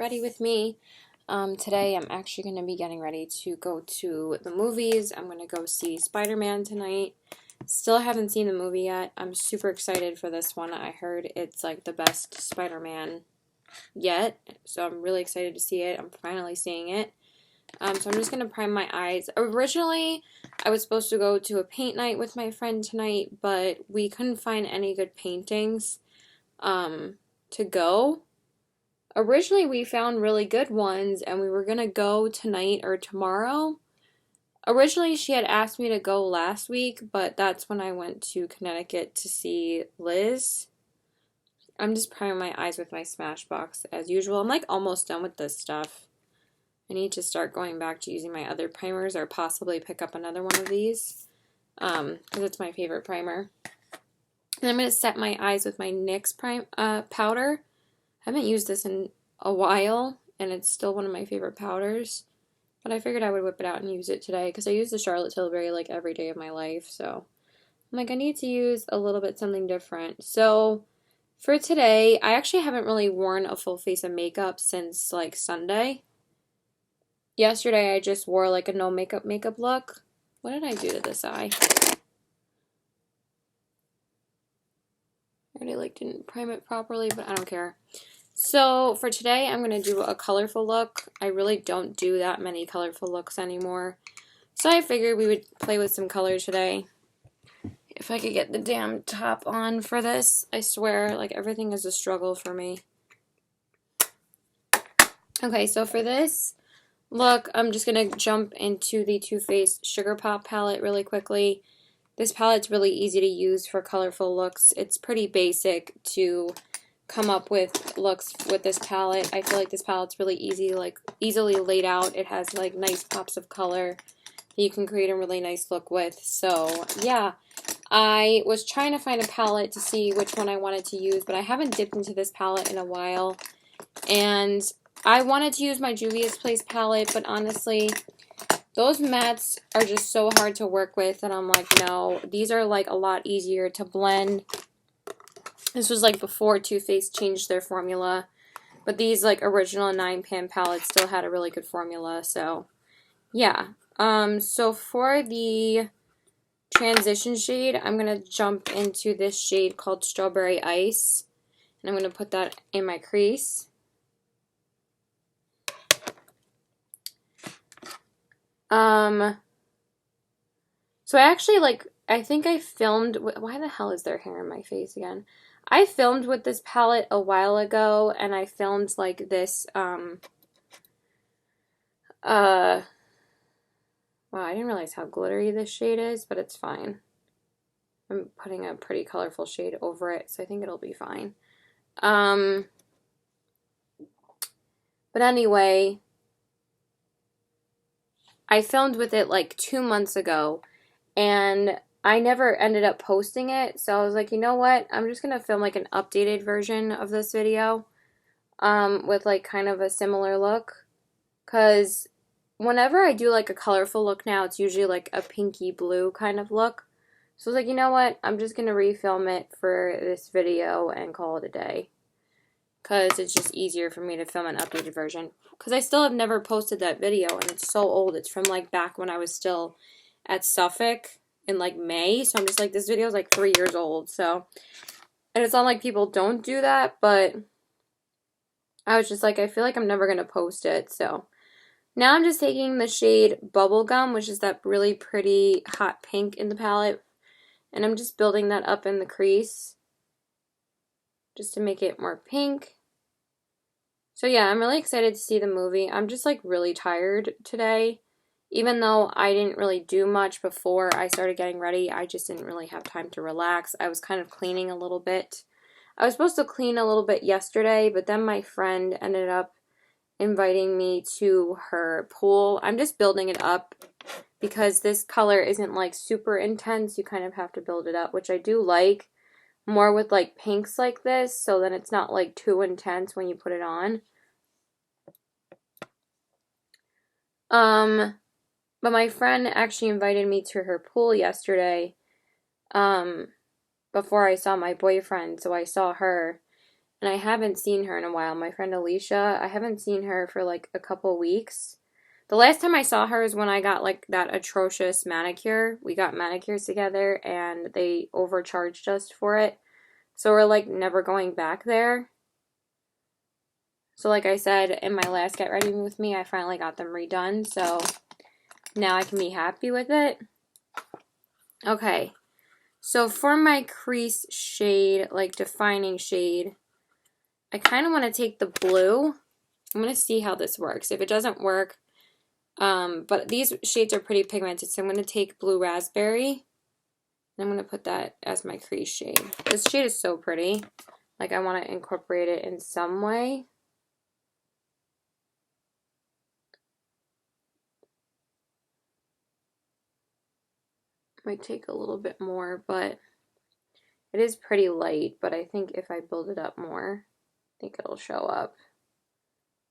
ready with me. Today I'm actually going to be getting ready to go to the movies. I'm going to go see Spider-Man tonight. Still haven't seen the movie yet. I'm super excited for this one. I heard it's like the best Spider-Man yet, so I'm really excited to see it. I'm finally seeing it. So I'm just going to prime my eyes. Originally, I was supposed to go to a paint night with my friend tonight, but we couldn't find any good paintings to go. Originally, we found really good ones, and we were going to go tonight or tomorrow. Originally, she had asked me to go last week, but that's when I went to Connecticut to see Liz. I'm just priming my eyes with my Smashbox as usual. I'm like almost done with this stuff. I need to start going back to using my other primers or possibly pick up another one of these because it's my favorite primer. And I'm going to set my eyes with my NYX powder. I haven't used this in a while, and it's still one of my favorite powders. But I figured I would whip it out and use it today because I use the Charlotte Tilbury like every day of my life. So I'm like, I need to use a little bit something different. So for today, I actually haven't really worn a full face of makeup since like Sunday. Yesterday, I just wore like a no makeup look. What did I do to this eye? I already like didn't prime it properly, but I don't care. So for today, I'm going to do a colorful look. I really don't do that many colorful looks anymore. So I figured we would play with some colors today. If I could get the damn top on for this, I swear, like everything is a struggle for me. Okay, so for this look, I'm just going to jump into the Too Faced Sugar Pop palette really quickly. This palette's really easy to use for colorful looks. It's pretty basic to come up with looks with this palette. I feel like this palette's really easily laid out. It has like nice pops of color that you can create a really nice look with. So yeah, I was trying to find a palette to see which one I wanted to use, but I haven't dipped into this palette in a while. And I wanted to use my Juvia's Place palette, but honestly, those mattes are just so hard to work with, and I'm like, no, these are like a lot easier to blend. This was like before Too Faced changed their formula, but these like original 9-pan palettes still had a really good formula, so yeah. So for the transition shade, I'm going to jump into this shade called Strawberry Ice, and I'm going to put that in my crease. So I actually I think I filmed, why the hell is there hair in my face again? I filmed with this palette a while ago, and I filmed like this, wow, I didn't realize how glittery this shade is, but it's fine. I'm putting a pretty colorful shade over it, so I think it'll be fine. But anyway, I filmed with it like 2 months ago, and I never ended up posting it, so I was like, you know what, I'm just going to film like an updated version of this video with like kind of a similar look, because whenever I do like a colorful look now, it's usually like a pinky blue kind of look. So I was like, you know what, I'm just going to refilm it for this video and call it a day, because it's just easier for me to film an updated version, because I still have never posted that video, and it's so old. It's from like back when I was still at Suffolk in like May, so I'm just like, this video is like 3 years old, so, and it's not like people don't do that, but I was just like, I feel like I'm never going to post it, so now I'm just taking the shade Bubblegum, which is that really pretty hot pink in the palette, and I'm just building that up in the crease just to make it more pink. So yeah, I'm really excited to see the movie. I'm just like really tired today. Even though I didn't really do much before I started getting ready, I just didn't really have time to relax. I was kind of cleaning a little bit. I was supposed to clean a little bit yesterday, but then my friend ended up inviting me to her pool. I'm just building it up because this color isn't like super intense. You kind of have to build it up, which I do like more with like pinks like this, so then it's not like too intense when you put it on. But my friend actually invited me to her pool yesterday, before I saw my boyfriend, so I saw her, And I haven't seen her in a while. My friend Alicia, I haven't seen her for like a couple weeks. The last time I saw her is when I got like that atrocious manicure. We got manicures together and they overcharged us for it. So we're like never going back there. So like I said in my last Get Ready With Me, I finally got them redone. So now I can be happy with it. Okay. So for my crease shade, like defining shade, I kind of want to take the blue. I'm going to see how this works. If it doesn't work, but these shades are pretty pigmented, so I'm going to take Blue Raspberry. And I'm going to put that as my crease shade. This shade is so pretty. Like I want to incorporate it in some way. Might take a little bit more, but it is pretty light. But I think if I build it up more, I think it'll show up.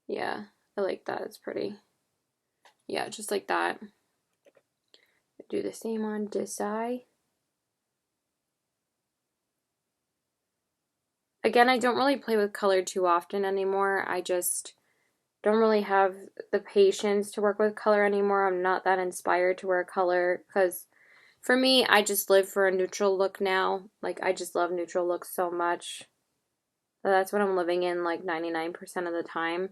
Yeah, I like that. It's pretty. Yeah, just like that. Do the same on this eye. Again, I don't really play with color too often anymore. I just don't really have the patience to work with color anymore. I'm not that inspired to wear color because for me, I just live for a neutral look now. Like, I just love neutral looks so much. That's what I'm living in like 99% of the time.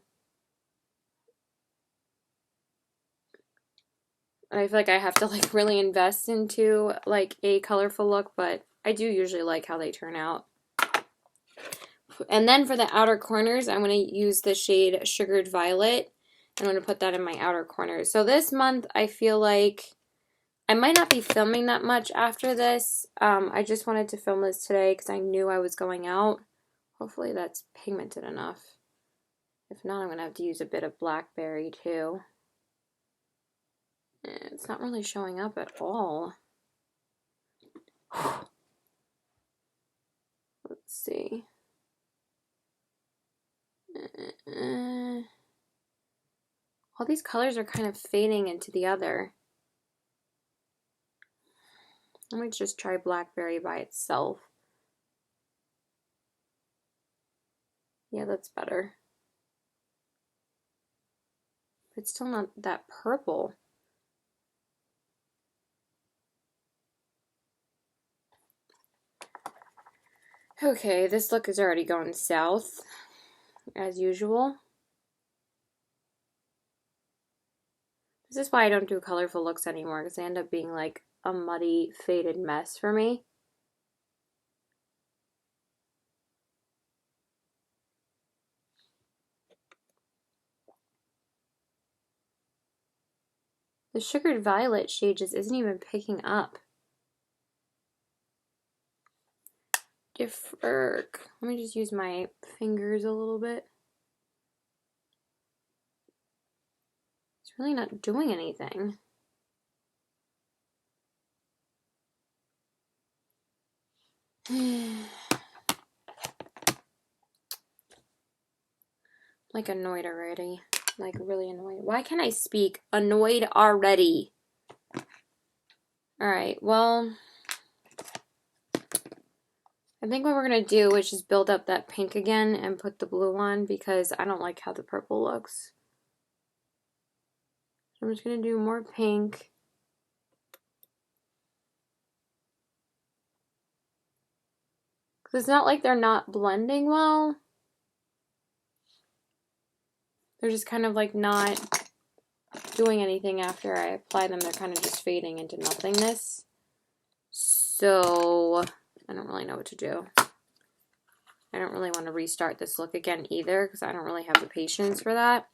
I feel like I have to like really invest into like a colorful look, but I do usually like how they turn out. And then for the outer corners, I'm going to use the shade Sugared Violet. I'm going to put that in my outer corners. So this month, I feel like I might not be filming that much after this. I just wanted to film this today because I knew I was going out. Hopefully that's pigmented enough. If not, I'm going to have to use a bit of Blackberry too. It's not really showing up at all. Let's see. All these colors are kind of fading into the other. I might just try Blackberry by itself. Yeah, that's better. It's still not that purple. Okay, this look is already going south, as usual. This is why I don't do colorful looks anymore, because they end up being like a muddy, faded mess for me. The Sugared Violet shade just isn't even picking up. Let me just use my fingers a little bit. It's really not doing anything. Like annoyed already. Like really annoyed. Why can't I speak? Annoyed already. Alright, well, I think what we're going to do is just build up that pink again and put the blue on because I don't like how the purple looks. So I'm just going to do more pink. Because it's not like they're not blending well. They're just kind of like not doing anything after I apply them. They're kind of just fading into nothingness. So I don't really know what to do. I don't really want to restart this look again either because I don't really have the patience for that.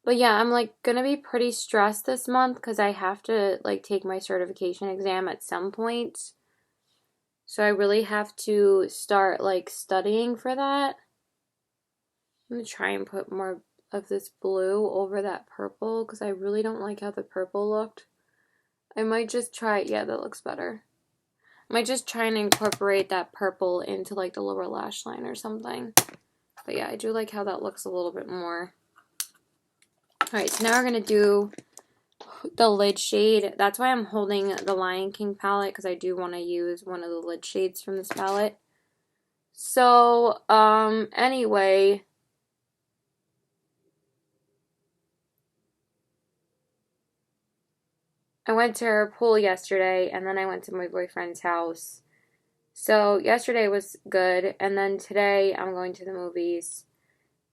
But yeah, I'm like gonna be pretty stressed this month because I have to like take my certification exam at some point. So I really have to start like studying for that. I'm gonna try and put more of this blue over that purple because I really don't like how the purple looked. I might just try, yeah, that looks better. I might just try and incorporate that purple into like the lower lash line or something. But yeah, I do like how that looks a little bit more. Alright, so now we're going to do the lid shade. That's why I'm holding the Lion King palette, because I do want to use one of the lid shades from this palette. So, anyway, I went to her pool yesterday, and then I went to my boyfriend's house. So, yesterday was good, and then today I'm going to the movies.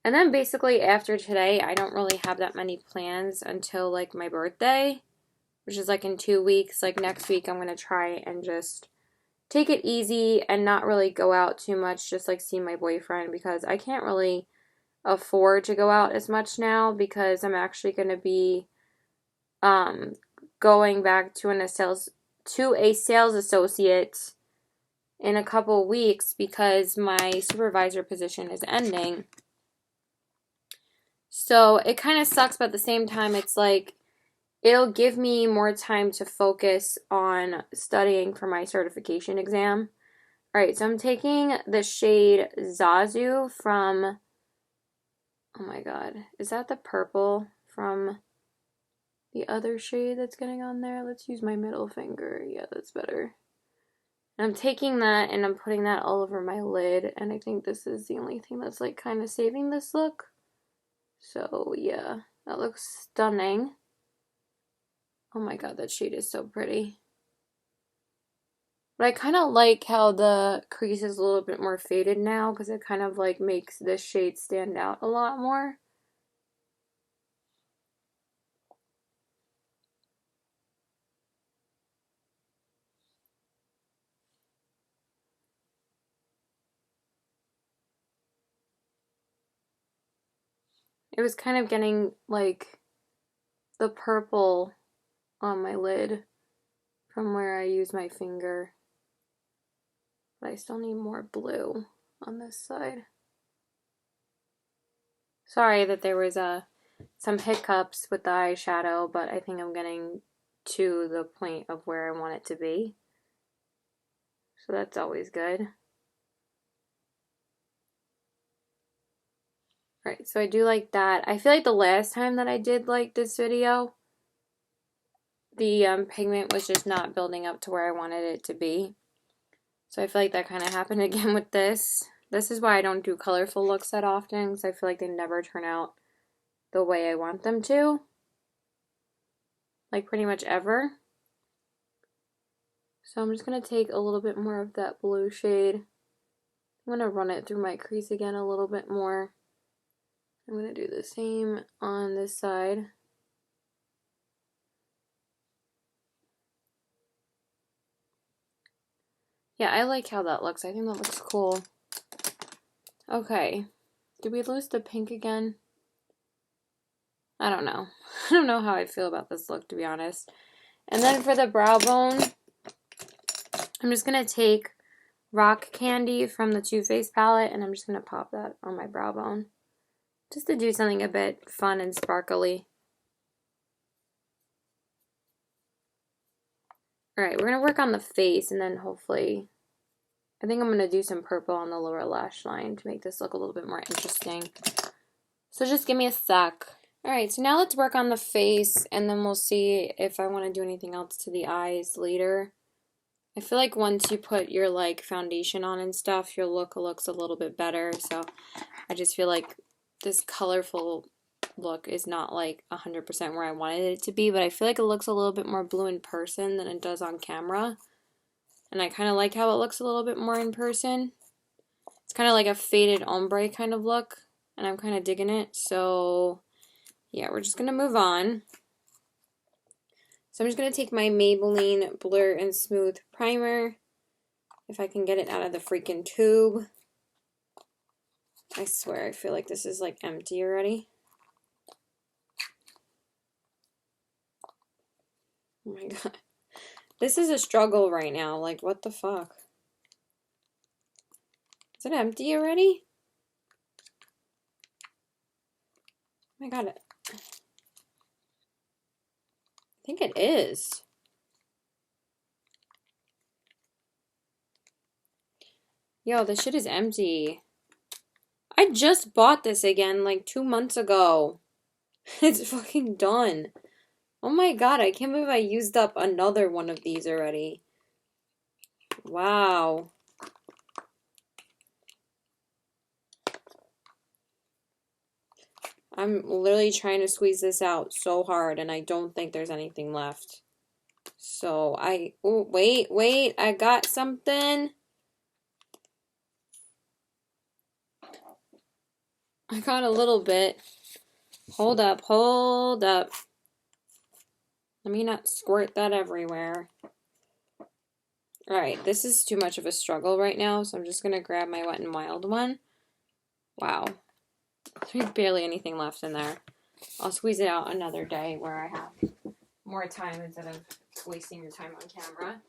And then basically after today, I don't really have that many plans until like my birthday, which is like in 2 weeks. Like next week, I'm going to try and just take it easy and not really go out too much, just like see my boyfriend, because I can't really afford to go out as much now because I'm actually going to be going back to a sales associate in a couple weeks because my supervisor position is ending. So it kind of sucks, but at the same time, it's like it'll give me more time to focus on studying for my certification exam. Alright, so I'm taking the shade Zazu from, oh my god, is that the purple from the other shade that's getting on there? Let's use my middle finger. Yeah, that's better. And I'm taking that and I'm putting that all over my lid, and I think this is the only thing that's like kind of saving this look. So yeah, that looks stunning. Oh my god, that shade is so pretty. But I kind of like how the crease is a little bit more faded now because it kind of like makes this shade stand out a lot more. It was kind of getting like the purple on my lid from where I use my finger. But I still need more blue on this side. Sorry that there was some hiccups with the eyeshadow, but I think I'm getting to the point of where I want it to be. So that's always good. Right, so I do like that. I feel like the last time that I did like this video, the pigment was just not building up to where I wanted it to be. So I feel like that kind of happened again with this. This is why I don't do colorful looks that often, because I feel like they never turn out the way I want them to. Like pretty much ever. So I'm just going to take a little bit more of that blue shade. I'm going to run it through my crease again a little bit more. I'm going to do the same on this side. Yeah, I like how that looks. I think that looks cool. Okay. Did we lose the pink again? I don't know. I don't know how I feel about this look, to be honest. And then for the brow bone, I'm just going to take Rock Candy from the Too Faced palette, and I'm just going to pop that on my brow bone. Just to do something a bit fun and sparkly. Alright, we're going to work on the face, and then hopefully, I think I'm going to do some purple on the lower lash line to make this look a little bit more interesting. So just give me a sec. Alright, so now let's work on the face, and then we'll see if I want to do anything else to the eyes later. I feel like once you put your like foundation on and stuff, your look looks a little bit better. So I just feel like this colorful look is not like 100% where I wanted it to be, but I feel like it looks a little bit more blue in person than it does on camera. And I kind of like how it looks a little bit more in person. It's kind of like a faded ombre kind of look, and I'm kind of digging it. So yeah, we're just going to move on. So I'm just going to take my Maybelline Blur and Smooth Primer, if I can get it out of the freaking tube. I swear, I feel like this is like empty already. Oh my god. This is a struggle right now. Like, what the fuck? Is it empty already? Oh my god. I think it is. Yo, this shit is empty. I I just bought this again like 2 months ago. It's fucking done. Oh my god, I can't believe I used up another one of these already. Wow. I'm literally trying to squeeze this out so hard and I don't think there's anything left. So oh, wait, I got something. I got a little bit. Hold up. Let me not squirt that everywhere. Alright, this is too much of a struggle right now, so I'm just going to grab my Wet n Wild one. Wow. There's barely anything left in there. I'll squeeze it out another day where I have more time instead of wasting your time on camera.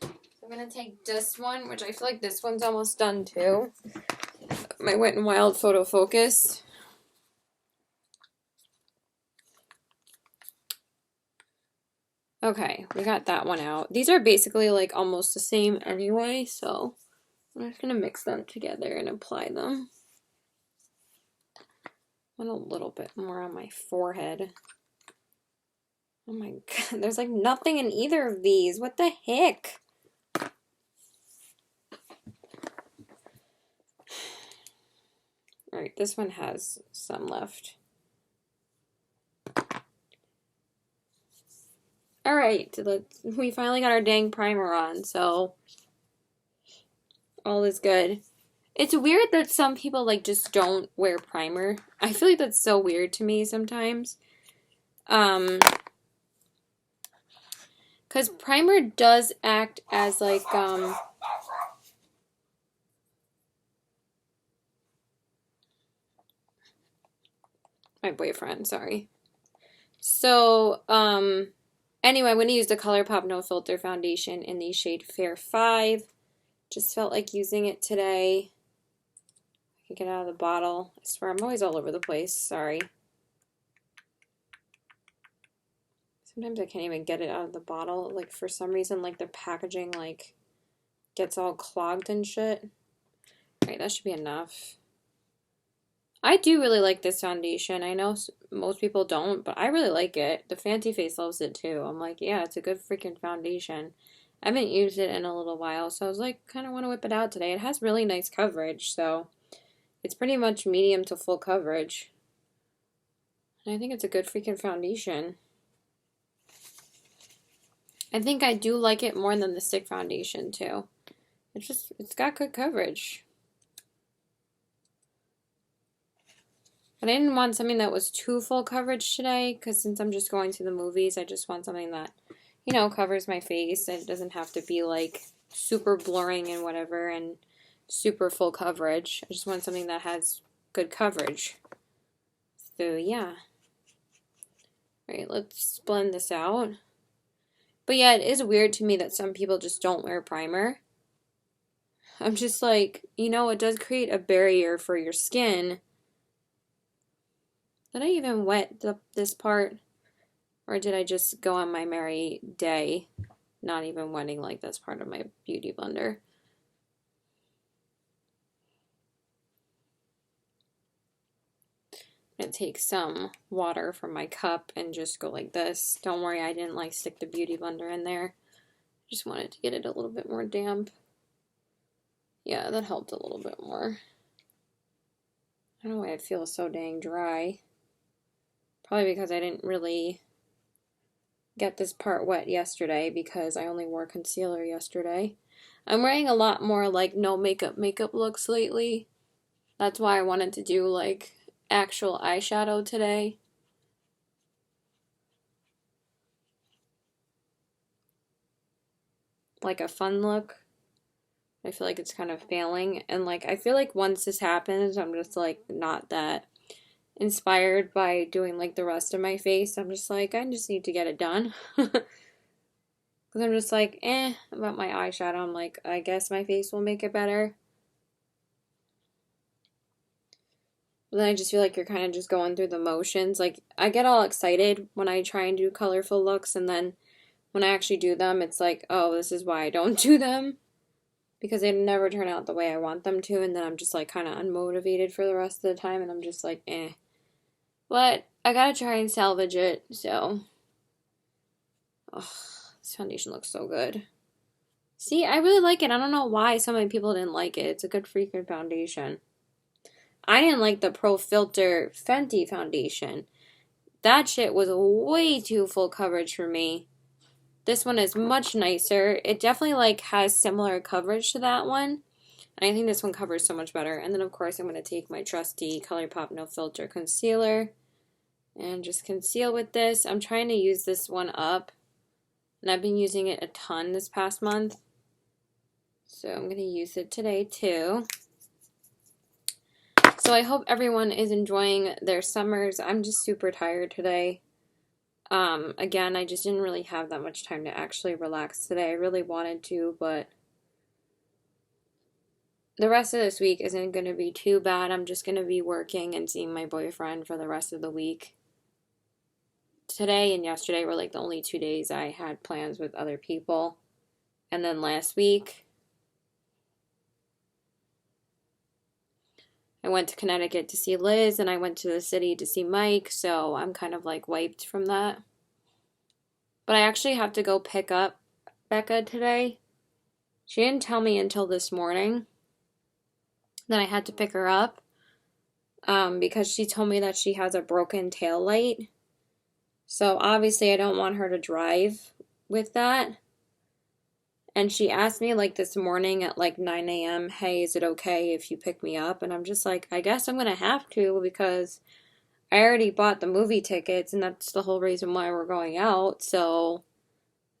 So I'm going to take this one, which I feel like this one's almost done too. My Wet n Wild Photo Focus. Okay, we got that one out. These are basically like almost the same anyway, so I'm just going to mix them together and apply them. And a little bit more on my forehead. Oh my god, there's like nothing in either of these. What the heck? Alright, this one has some left. Alright, we finally got our dang primer on, so all is good. It's weird that some people like just don't wear primer. I feel like that's so weird to me sometimes. Because primer does act as like, my boyfriend, sorry. So, anyway, I'm going to use the ColourPop No Filter Foundation in the shade Fair 5. Just felt like using it today. I can get out of the bottle. I swear, I'm always all over the place. Sorry. Sometimes I can't even get it out of the bottle. Like, for some reason, like, the packaging, like, gets all clogged and shit. Alright, that should be enough. I do really like this foundation. I know most people don't, but I really like it. The Fancy Face loves it too. I'm like, yeah, it's a good freaking foundation. I haven't used it in a little while, so I was like, kind of want to whip it out today. It has really nice coverage, so it's pretty much medium to full coverage. And I think it's a good freaking foundation. I think I do like it more than the stick foundation too. It's got good coverage. But I didn't want something that was too full coverage today, because since I'm just going to the movies, I just want something that, you know, covers my face. It doesn't have to be like super blurring and whatever and super full coverage. I just want something that has good coverage. So yeah. Alright, let's blend this out. But yeah, it is weird to me that some people just don't wear primer. I'm just like, you know, it does create a barrier for your skin. Did I even wet this part? Or did I just go on my merry day, not even wetting like this part of my beauty blender? I'm going to take some water from my cup and just go like this. Don't worry, I didn't like stick the beauty blender in there. Just wanted to get it a little bit more damp. Yeah, that helped a little bit more. I don't know why it feels so dang dry. Probably because I didn't really get this part wet yesterday because I only wore concealer yesterday. I'm wearing a lot more like no makeup looks lately. That's why I wanted to do like actual eyeshadow today. Like a fun look. I feel like it's kind of failing, and like I feel like once this happens, I'm just like not that inspired by doing like the rest of my face. I'm just like, I just need to get it done. Because I'm just like, about my eyeshadow. I'm like, I guess my face will make it better. But then I just feel like you're kind of just going through the motions. Like, I get all excited when I try and do colorful looks, and then when I actually do them, it's like, oh, this is why I don't do them. because they never turn out the way I want them to, and then I'm just like kind of unmotivated for the rest of the time, and I'm just like, eh. But I gotta try and salvage it, so. Oh, this foundation looks so good. See, I really like it. I don't know why so many people didn't like it. It's a good freaking foundation. I didn't like the Pro Filter Fenty foundation. That shit was way too full coverage for me. This one is much nicer. It definitely like has similar coverage to that one. And I think this one covers so much better. And then of course I'm going to take my trusty ColourPop No Filter concealer and just conceal with this. I'm trying to use this one up. And I've been using it a ton this past month. So I'm going to use it today too. So I hope everyone is enjoying their summers. I'm just super tired today. Again, I just didn't really have that much time to actually relax today. I really wanted to, but the rest of this week isn't going to be too bad. I'm just going to be working and seeing my boyfriend for the rest of the week. Today and yesterday were like the only 2 days I had plans with other people. And then last week, I went to Connecticut to see Liz, and I went to the city to see Mike, so I'm kind of like wiped from that. But I actually have to go pick up Becca today. She didn't tell me until this morning that I had to pick her up because she told me that she has a broken tail light. So obviously I don't want her to drive with that. And she asked me like this morning at like 9 a.m., hey, is it okay if you pick me up? And I'm just like, I guess I'm going to have to because I already bought the movie tickets and that's the whole reason why we're going out. So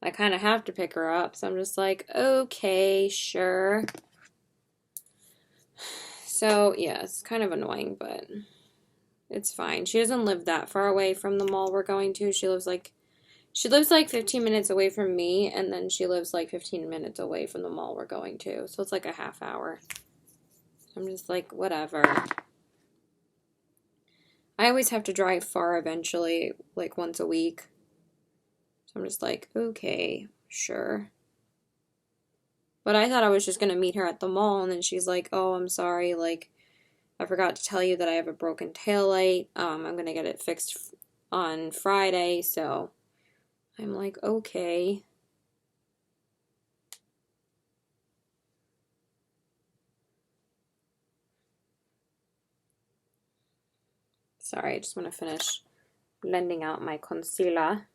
I kind of have to pick her up. So I'm just like, okay, sure. So yeah, it's kind of annoying, but it's fine. She doesn't live that far away from the mall we're going to. She lives like 15 minutes away from me, and then she lives like 15 minutes away from the mall we're going to. So it's like a half hour. I'm just like, whatever. I always have to drive far eventually, like once a week. So I'm just like, okay, sure. But I thought I was just going to meet her at the mall, and then she's like, oh, I'm sorry, like, I forgot to tell you that I have a broken taillight. I'm going to get it fixed on Friday, so I'm like, okay. Sorry, I just want to finish blending out my concealer.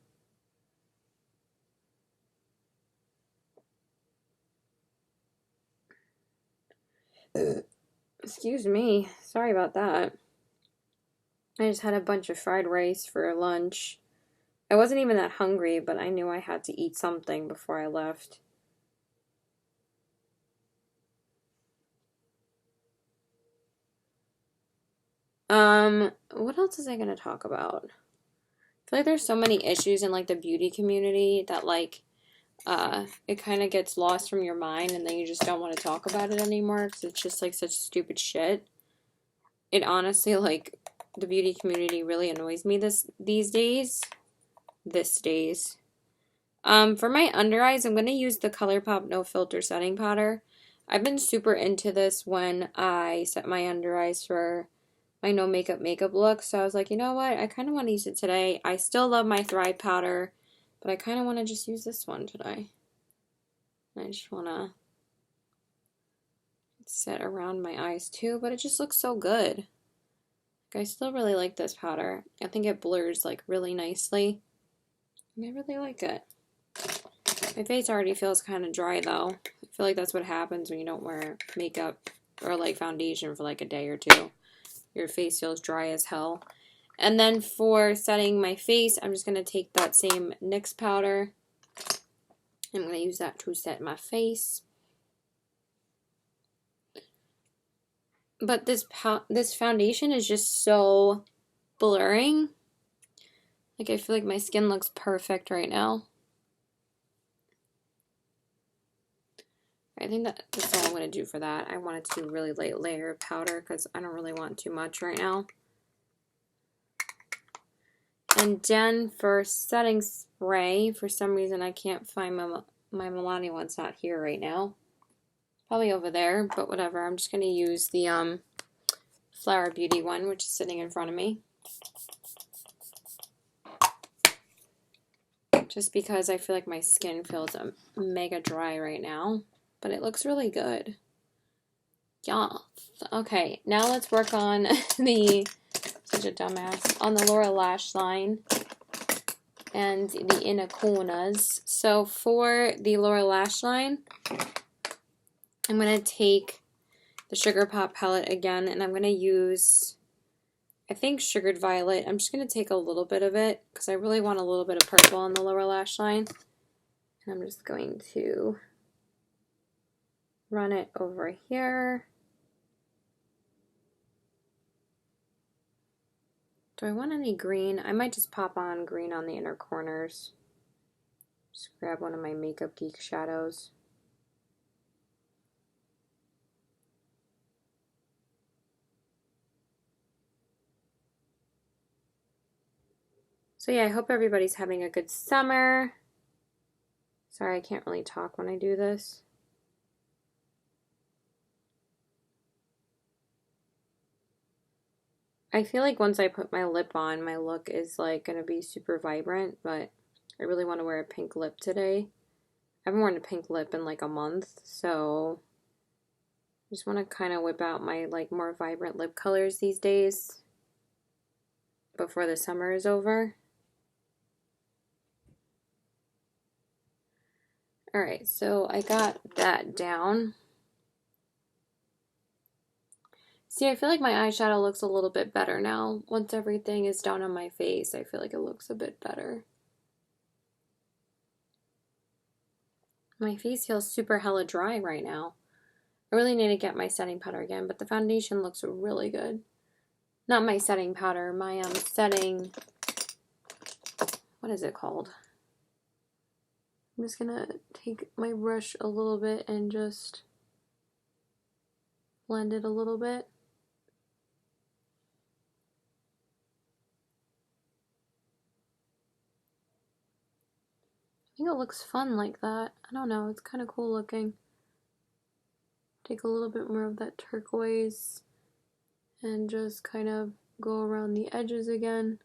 Excuse me. Sorry about that. I just had a bunch of fried rice for lunch. I wasn't even that hungry, but I knew I had to eat something before I left. What else is I gonna talk about? I feel like there's so many issues in like the beauty community that like it kind of gets lost from your mind and then you just don't want to talk about it anymore because it's just like such stupid shit. It honestly, like, the beauty community really annoys me these days. For my under eyes, I'm going to use the ColourPop No Filter Setting Powder. I've been super into this when I set my under eyes for my no makeup look. So I was like, you know what? I kind of want to use it today. I still love my Thrive powder, but I kind of want to just use this one today. I just want to set around my eyes too, but it just looks so good. Like, I still really like this powder. I think it blurs like really nicely. And I really like it. My face already feels kind of dry though. I feel like that's what happens when you don't wear makeup or like foundation for like a day or two. Your face feels dry as hell. And then for setting my face, I'm just going to take that same NYX powder. I'm going to use that to set my face. But this foundation is just so blurring. Like, I feel like my skin looks perfect right now. I think that's all I'm going to do for that. I wanted to do a really light layer of powder because I don't really want too much right now. And then for setting spray, for some reason I can't find my Milani one's not here right now. Probably over there, but whatever. I'm just going to use the Flower Beauty one, which is sitting in front of me. Just because I feel like my skin feels mega dry right now. But it looks really good. Yeah. Okay, now let's work on such a dumbass, on the lower lash line and the inner corners. So for the lower lash line, I'm going to take the Sugar Pop palette again, and I'm going to use, I think, Sugared Violet. I'm just going to take a little bit of it because I really want a little bit of purple on the lower lash line. And I'm just going to run it over here. Do I want any green? I might just pop on green on the inner corners. Just grab one of my Makeup Geek shadows. So yeah, I hope everybody's having a good summer. Sorry, I can't really talk when I do this. I feel like once I put my lip on, my look is like going to be super vibrant, but I really want to wear a pink lip today. I haven't worn a pink lip in like a month, so I just want to kind of whip out my like more vibrant lip colors these days before the summer is over. Alright, so I got that down. See, I feel like my eyeshadow looks a little bit better now. Once everything is down on my face, I feel like it looks a bit better. My face feels super hella dry right now. I really need to get my setting powder again, but the foundation looks really good. Not my setting powder, my setting, what is it called? I'm just gonna take my brush a little bit and just blend it a little bit. I think it looks fun like that. I don't know, it's kind of cool looking. Take a little bit more of that turquoise and just kind of go around the edges again.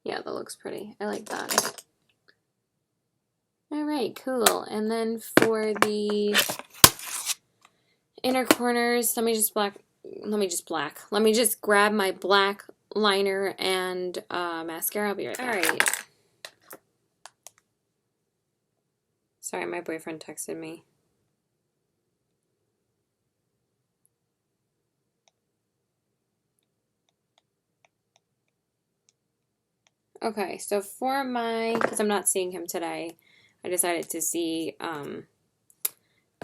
Yeah, that looks pretty. I like that. Alright, cool. And then for the inner corners, let me just grab my black liner and mascara. I'll be right back. Alright. Sorry, my boyfriend texted me. Okay, so for because I'm not seeing him today, I decided to see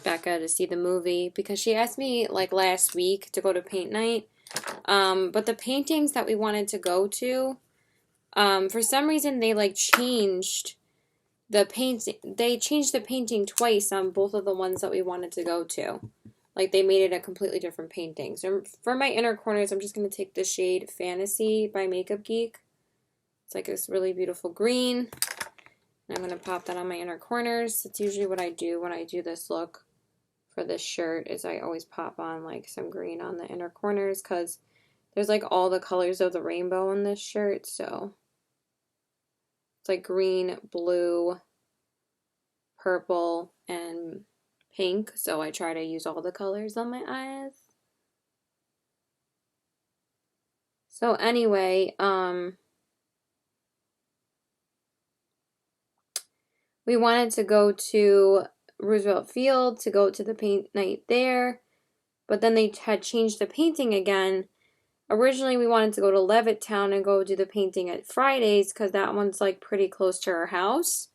Becca to see the movie because she asked me like last week to go to paint night. But the paintings that we wanted to go to, for some reason they like changed the painting twice on both of the ones that we wanted to go to. Like they made it a completely different painting. So for my inner corners, I'm just going to take the shade Fantasy by Makeup Geek. It's like this really beautiful green. And I'm going to pop that on my inner corners. That's usually what I do when I do this look for this shirt, is I always pop on like some green on the inner corners because there's like all the colors of the rainbow in this shirt. So it's like green, blue, purple, and pink. So I try to use all the colors on my eyes. So anyway, we wanted to go to Roosevelt Field to go to the paint night there, but then they had changed the painting again. Originally, we wanted to go to Levittown and go do the painting at Fridays because that one's like pretty close to her house.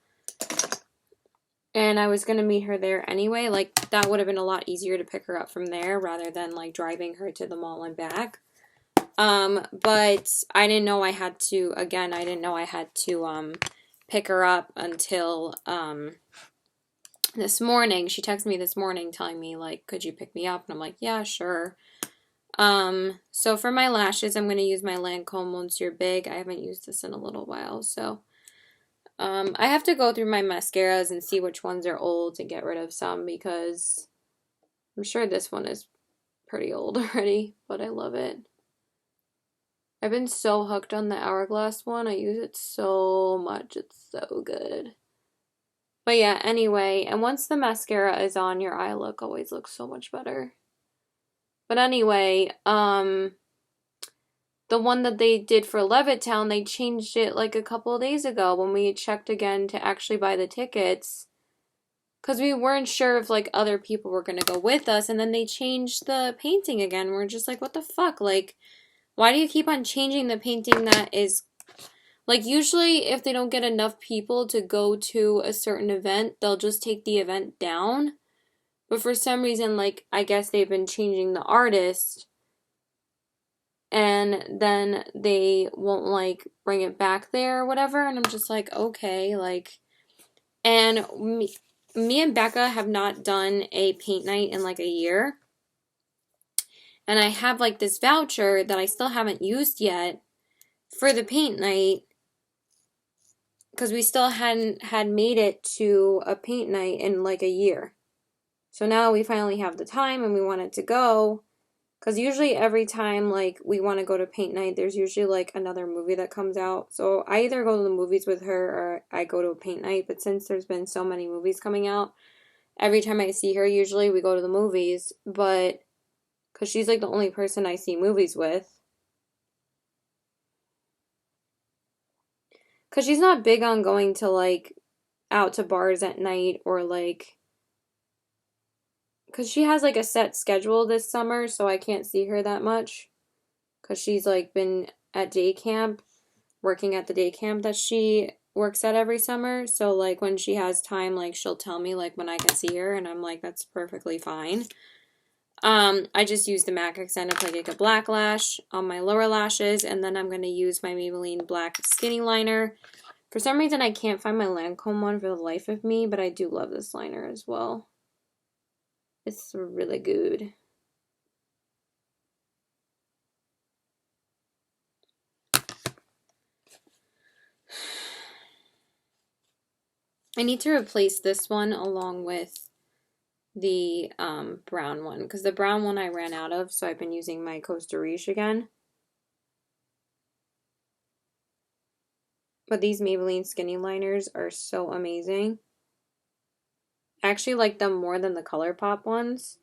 And I was going to meet her there anyway. Like, that would have been a lot easier to pick her up from there rather than like driving her to the mall and back. But I didn't know I had to, again, I didn't know I had to, pick her up until, this morning. She texted me this morning telling me, like, could you pick me up? And I'm like, yeah, sure. So for my lashes, I'm going to use my Lancome Monsieur Big. I haven't used this in a little while, so I have to go through my mascaras and see which ones are old and get rid of some because I'm sure this one is pretty old already, but I love it. I've been so hooked on the Hourglass one. I use it so much. It's so good. But yeah, anyway, and once the mascara is on, your eye look always looks so much better. But anyway, the one that they did for Levittown, they changed it like a couple of days ago when we checked again to actually buy the tickets. Because we weren't sure if like other people were going to go with us, and then they changed the painting again. We're just like, what the fuck? Like, why do you keep on changing the painting that is... Like, usually if they don't get enough people to go to a certain event, they'll just take the event down. But for some reason, like, I guess they've been changing the artist, and then they won't, like, bring it back there or whatever, and I'm just like, okay, like... And me and Becca have not done a paint night in, like, a year. And I have, like, this voucher that I still haven't used yet for the paint night, because we still hadn't had made it to a paint night in like a year. So now we finally have the time and we wanted to go, because usually every time like we want to go to paint night, there's usually like another movie that comes out. So I either go to the movies with her or I go to a paint night. But since there's been so many movies coming out, every time I see her, usually we go to the movies. But because she's like the only person I see movies with. Because she's not big on going to, like, out to bars at night or, like... Because she has, like, a set schedule this summer, so I can't see her that much. Because she's, like, been at day camp, working at the day camp that she works at every summer. So, like, when she has time, like, she'll tell me, like, when I can see her, and I'm like, that's perfectly fine. I just use the MAC Accent Applique Black Lash on my lower lashes, and then I'm going to use my Maybelline Black Skinny Liner. For some reason, I can't find my Lancome one for the life of me, but I do love this liner as well. It's really good. I need to replace this one along with the brown one, because the brown one I ran out of, so I've been using my Costa Riche again. But these Maybelline Skinny Liners are so amazing. I actually like them more than the ColourPop ones.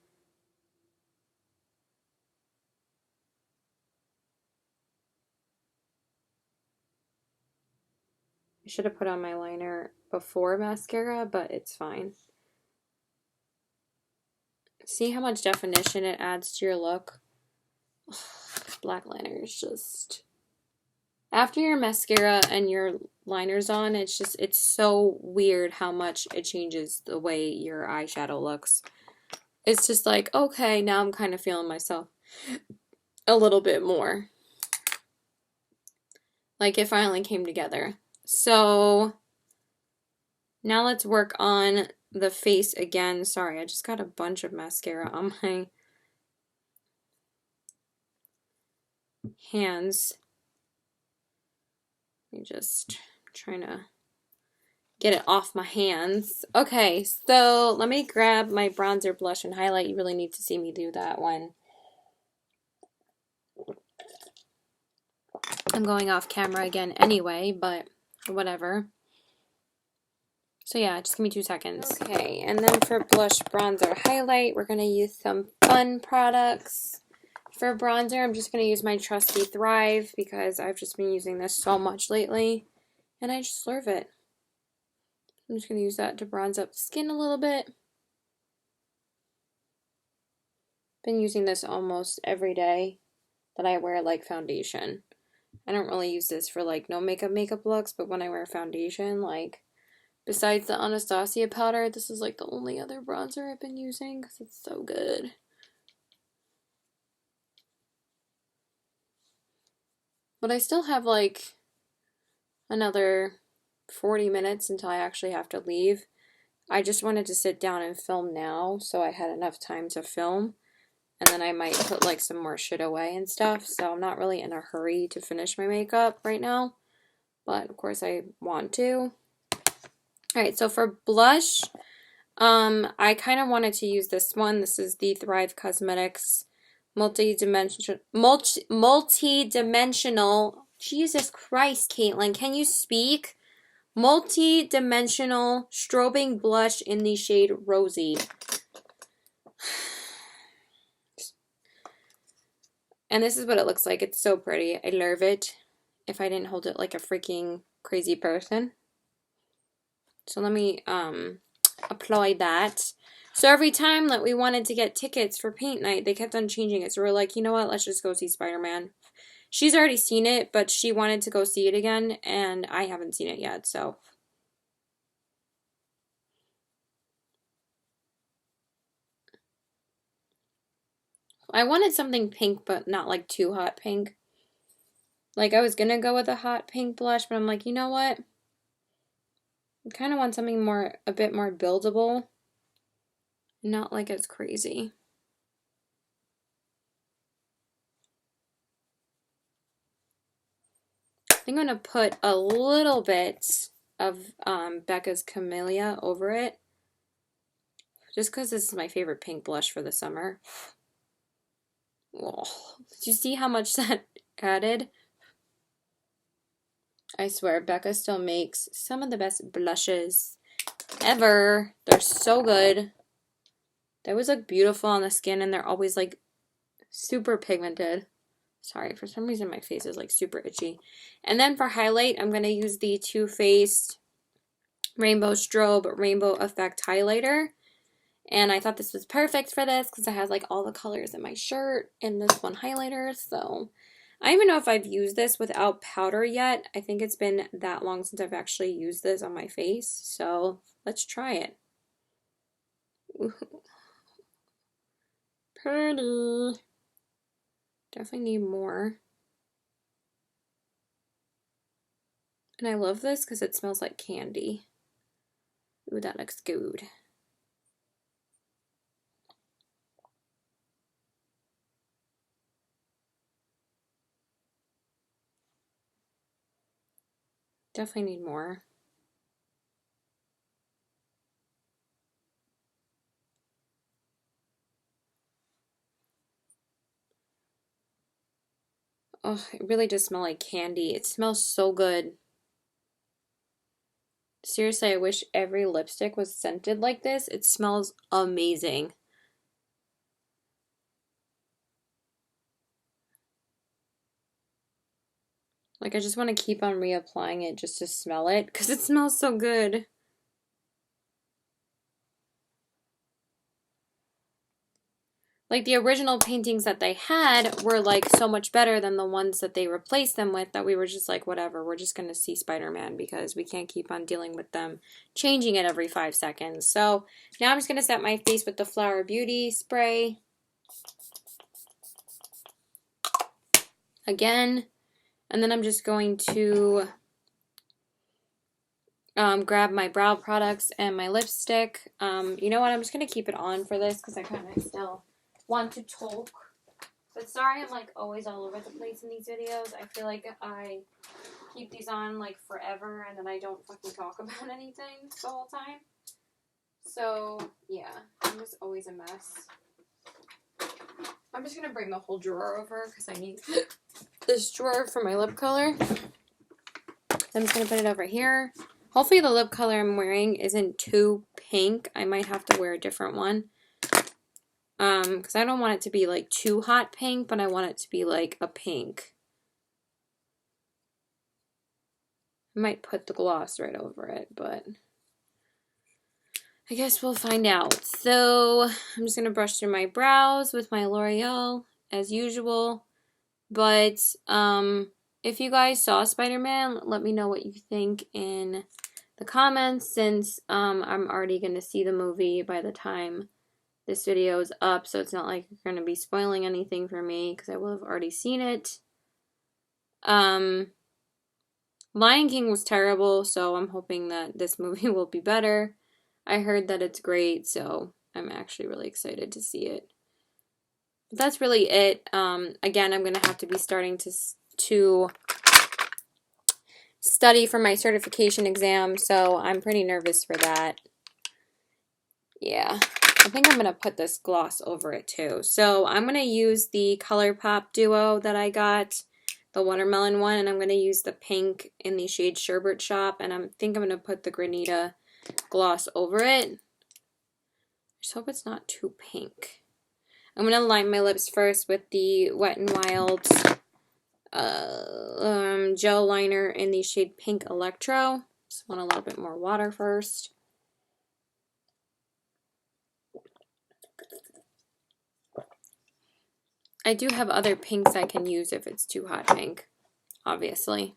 I should have put on my liner before mascara, but it's fine. See how much definition it adds to your look? Black liner is just... After your mascara and your liner's on, it's so weird how much it changes the way your eyeshadow looks. It's just like, okay, now I'm kind of feeling myself a little bit more. Like it finally came together. So now let's work on the face again. Sorry, I just got a bunch of mascara on my hands. I'm just trying to get it off my hands. Okay, so let me grab my bronzer, blush, and highlight. You really need to see me do that one. I'm going off camera again anyway, but whatever. So yeah, just give me 2 seconds. Okay, and then for blush, bronzer, highlight, we're going to use some fun products. For bronzer, I'm just going to use my trusty Thrive because I've just been using this so much lately. And I just love it. I'm just going to use that to bronze up the skin a little bit. Been using this almost every day that I wear like foundation. I don't really use this for like no makeup looks, but when I wear foundation, like besides the Anastasia powder, this is like the only other bronzer I've been using because it's so good. But I still have like another 40 minutes until I actually have to leave. I just wanted to sit down and film now so I had enough time to film. And then I might put like some more shit away and stuff. So I'm not really in a hurry to finish my makeup right now. But of course I want to. Alright, so for blush, I kind of wanted to use this one. This is the Thrive Cosmetics multi-dimensional, Jesus Christ, Caitlin, can you speak? Multi-dimensional strobing blush in the shade Rosy. And this is what it looks like. It's so pretty. I love it. If I didn't hold it like a freaking crazy person. So let me apply that. So every time that we wanted to get tickets for paint night, they kept on changing it. So we're like, you know what? Let's just go see Spider-Man. She's already seen it, but she wanted to go see it again, and I haven't seen it yet, so. I wanted something pink, but not like too hot pink. Like I was gonna go with a hot pink blush, but I'm like, you know what? I kind of want something more, a bit more buildable. Not like it's crazy. I'm going to put a little bit of Becca's Camellia over it. Just because this is my favorite pink blush for the summer. Oh, did you see how much that added? I swear, Becca still makes some of the best blushes ever. They're so good. They always look beautiful on the skin, and they're always like super pigmented. Sorry, for some reason my face is like super itchy. And then for highlight, I'm going to use the Too Faced Rainbow Strobe Rainbow Effect Highlighter. And I thought this was perfect for this because it has like all the colors in my shirt and this one highlighter. So I don't even know if I've used this without powder yet. I think it's been that long since I've actually used this on my face. So let's try it. Ooh. Pretty. Definitely need more. And I love this because it smells like candy. Ooh, that looks good. Definitely need more. Oh, it really does smell like candy. It smells so good. Seriously, I wish every lipstick was scented like this. It smells amazing. Like, I just want to keep on reapplying it just to smell it because it smells so good. Like, the original paintings that they had were, like, so much better than the ones that they replaced them with that we were just like, whatever, we're just going to see Spider-Man because we can't keep on dealing with them changing it every 5 seconds. So, now I'm just going to set my face with the Flower Beauty spray. Again. And then I'm just going to grab my brow products and my lipstick. You know what? I'm just going to keep it on for this because I kind of still want to talk. But sorry I'm like always all over the place in these videos. I feel like I keep these on like forever and then I don't fucking talk about anything the whole time. So yeah, I'm just always a mess. I'm just going to bring the whole drawer over because I need this drawer for my lip color. I'm just going to put it over here. Hopefully the lip color I'm wearing isn't too pink. I might have to wear a different one. Because I don't want it to be like too hot pink, but I want it to be like a pink. I might put the gloss right over it, but I guess we'll find out. So I'm just going to brush through my brows with my L'Oreal as usual. But if you guys saw Spider-Man, let me know what you think in the comments since I'm already going to see the movie by the time this video is up, so it's not like you're going to be spoiling anything for me because I will have already seen it. Lion King was terrible, so I'm hoping that this movie will be better. I heard that it's great, so I'm actually really excited to see it. But that's really it. Again, I'm going to have to be starting to study for my certification exam, so I'm pretty nervous for that. Yeah, I think I'm going to put this gloss over it too. So I'm going to use the ColourPop Duo that I got, the watermelon one, and I'm going to use the pink in the shade Sherbet Shop, and I think I'm going to put the Granita gloss over it. I just hope it's not too pink. I'm going to line my lips first with the Wet n Wild gel liner in the shade Pink Electro. Just want a little bit more water first. I do have other pinks I can use if it's too hot pink, obviously.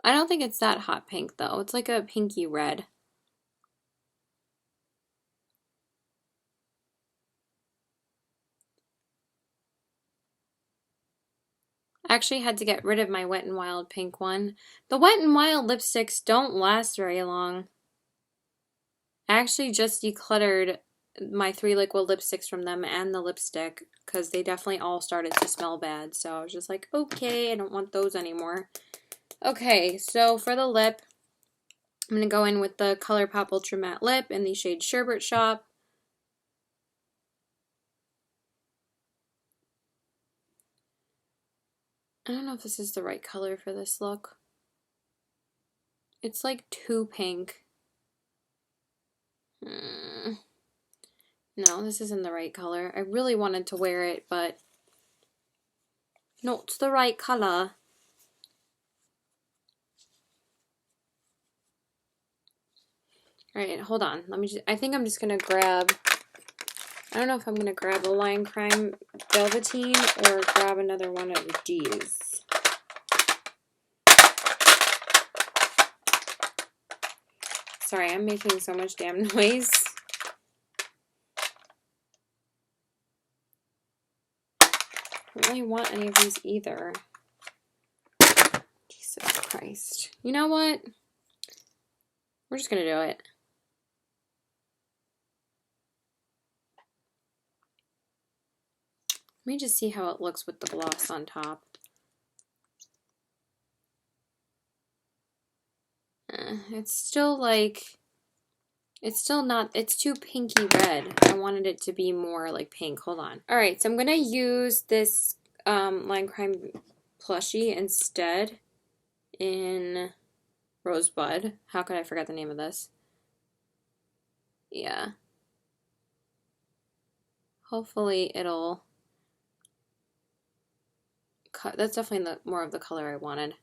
I don't think it's that hot pink though. It's like a pinky red. I actually had to get rid of my Wet n Wild pink one. The Wet n Wild lipsticks don't last very long. I actually just decluttered my 3 liquid lipsticks from them and the lipstick because they definitely all started to smell bad. So I was just like, okay, I don't want those anymore. Okay, so for the lip, I'm going to go in with the ColourPop Ultra Matte Lip in the shade Sherbet Shop. I don't know if this is the right color for this look. It's like too pink. No, this isn't the right color. I really wanted to wear it, but not the right color. Alright, hold on. I think I'm just gonna grab, I don't know if I'm gonna grab a Line Crime Velveteen or grab another one of these. Sorry, I'm making so much damn noise. I don't really want any of these either. Jesus Christ. You know what? We're just gonna do it. Let me just see how it looks with the gloss on top. It's still like, it's still not, it's too pinky red. I wanted it to be more like pink. Hold on. Alright, so I'm going to use this Line Crime plushie instead in Rosebud. How could I forget the name of this? Yeah. Hopefully it'll cut. That's definitely more of the color I wanted.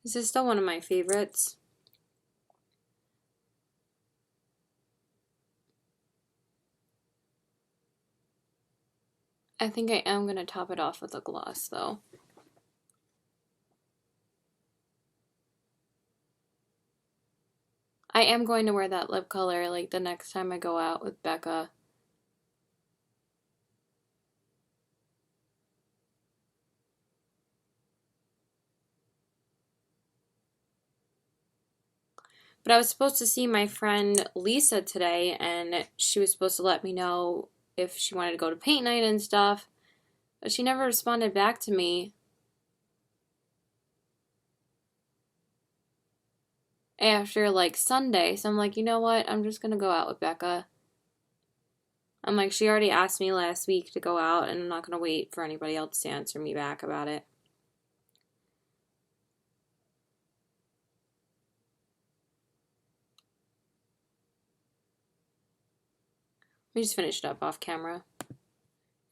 This is still one of my favorites. I think I am going to top it off with a gloss though. I am going to wear that lip color like the next time I go out with Becca. But I was supposed to see my friend Lisa today, and she was supposed to let me know if she wanted to go to paint night and stuff. But she never responded back to me after like Sunday. So I'm like, you know what? I'm just gonna go out with Becca. I'm like, she already asked me last week to go out, and I'm not gonna wait for anybody else to answer me back about it. Let me just finish it up off camera.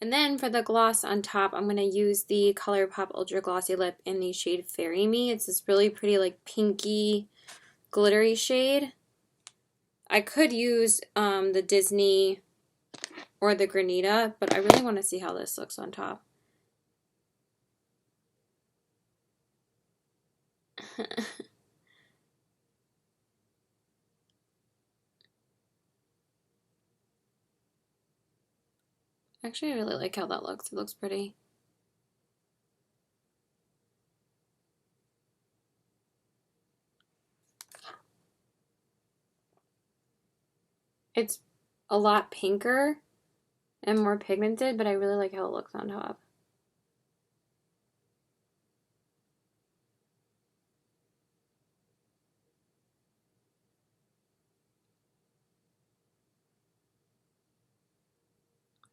And then for the gloss on top, I'm going to use the ColourPop Ultra Glossy Lip in the shade Fairy Me. It's this really pretty like pinky glittery shade. I could use the Disney or the Granita, but I really want to see how this looks on top. Actually, I really like how that looks. It looks pretty. It's a lot pinker and more pigmented, but I really like how it looks on top.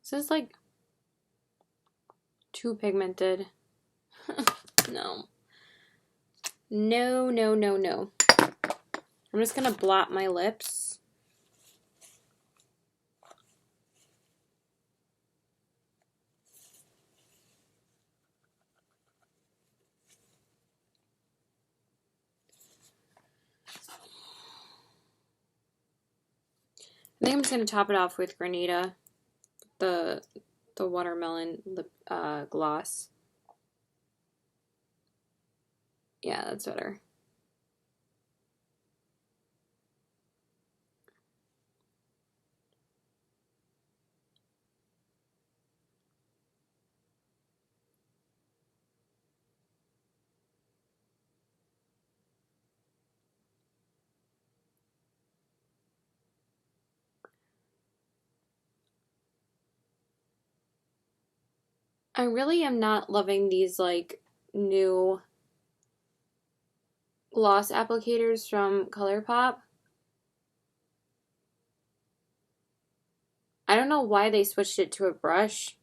This is like too pigmented. No. No, no, no, no. I'm just gonna blot my lips. I think I'm just gonna top it off with Granita, the watermelon lip gloss. Yeah, that's better. I really am not loving these like new gloss applicators from ColourPop. I don't know why they switched it to a brush,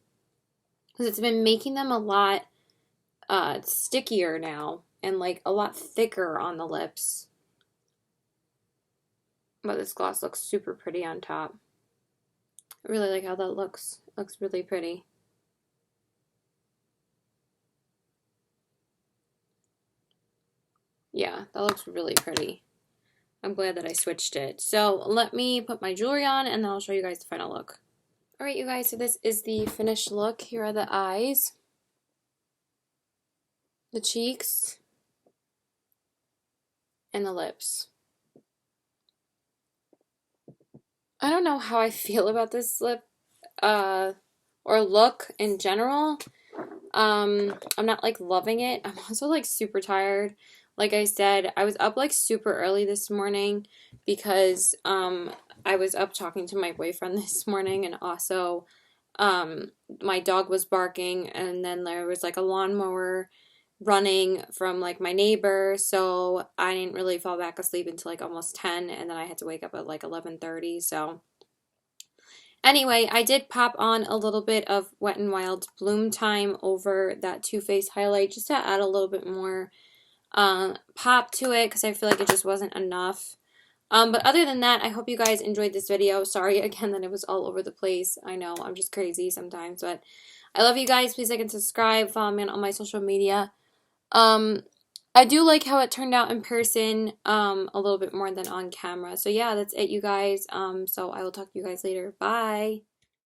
because it's been making them a lot stickier now and like a lot thicker on the lips. But this gloss looks super pretty on top. I really like how that looks. It looks really pretty. Yeah, that looks really pretty. I'm glad that I switched it. So let me put my jewelry on and then I'll show you guys the final look. Alright, you guys, so this is the finished look. Here are the eyes, the cheeks, and the lips. I don't know how I feel about this lip or look in general. I'm not like loving it. I'm also like super tired. Like I said, I was up like super early this morning because I was up talking to my boyfriend this morning, and also my dog was barking, and then there was like a lawnmower running from like my neighbor, so I didn't really fall back asleep until like almost 10, and then I had to wake up at like 11:30. So anyway, I did pop on a little bit of Wet n Wild's Bloom Time over that Too Faced highlight just to add a little bit more pop to it, because I feel like it just wasn't enough. But other than that, I hope you guys enjoyed this video. Sorry again that it was all over the place. I know, I'm just crazy sometimes, but I love you guys. Please like and subscribe. Follow me on all my social media. I do like how it turned out in person a little bit more than on camera. So yeah, that's it, you guys. So I will talk to you guys later. Bye.